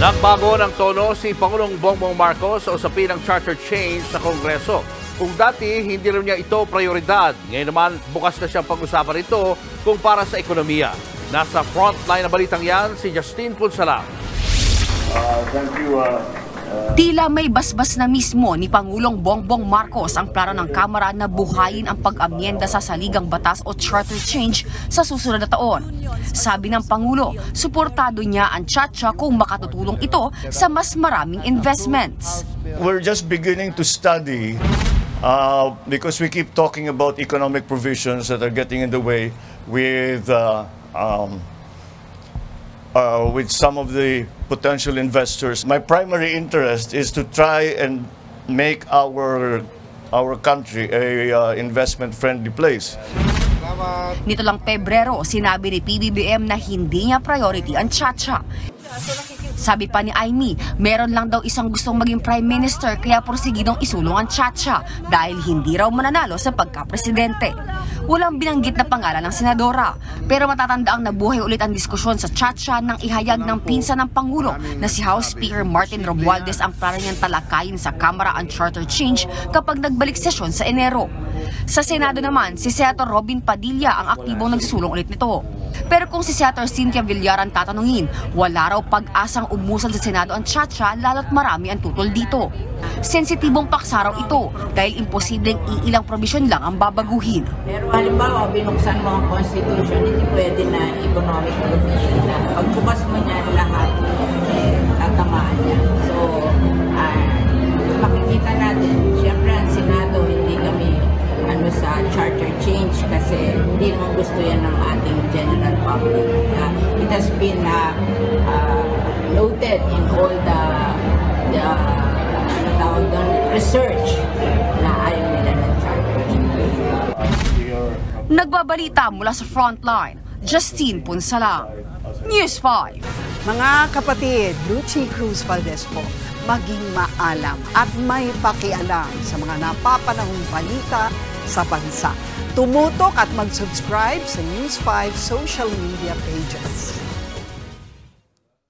Nagbago ng tono si Pangulong Bongbong Marcos sa usapin ng charter change sa Kongreso. Kung dati hindi rin niya ito prioridad, ngayon naman bukas na siyang pag-usapan ito kung para sa ekonomiya. Nasa frontline na balitang yan si Justine Punsalang. Tila may basbas na mismo ni Pangulong Bongbong Marcos ang plano ng Kamara na buhayin ang pag-amyenda sa saligang batas o charter change sa susunod na taon. Sabi ng Pangulo, suportado niya ang Chacha kung makatutulong ito sa mas maraming investments. We're just beginning to study because we keep talking about economic provisions that are getting in the way with some of the potential investors. My primary interest is to try and make our country a investment-friendly place. Nito lang Pebrero, sinabi ni PBBM na hindi niya priority ang Chacha. Sabi pa ni Aimee, meron lang daw isang gustong maging Prime Minister kaya porsigidong isulong ang Chacha dahil hindi raw mananalo sa pagka-presidente. Walang binanggit na pangalan ng senadora, pero matatandaang nabuhay ulit ang diskusyon sa Chacha nang ihayag ng pinsan ng Pangulo na si House Speaker Martin Romualdez ang plano niyang talakayin sa Kamara ang charter change kapag nagbalik sesyon sa Enero. Sa Senado naman, si Senator Robin Padilla ang aktibong nagsulong ulit nito. Pero kung si Senator Cynthia Villaran tatanungin, wala raw pag-asang umusan sa Senado ang Chacha lalo't marami ang tutol dito. Sensitibong paksa raw ito dahil imposibleng iilang probisyon lang ang babaguhin. Pero halimbawa, binuksan mo ang Constitution, hindi pwede na economic provision na pagbukas mo niyan lahat, tatamaan niya. So, makikita natin, siyempre ang Senado, hindi kami sa charter change kasi hindi naman gusto yan ng ating general public. It has been noted in all the research na ayaw nila ng charter change. Nagbabalita mula sa frontline, Justine Punsalang, News 5. Mga kapatid, Lucy Cruz Valdez po, maging maalam at may pakialam sa mga napapanahong balita sa bansa. Tumutok at mag-subscribe sa News 5 social media pages.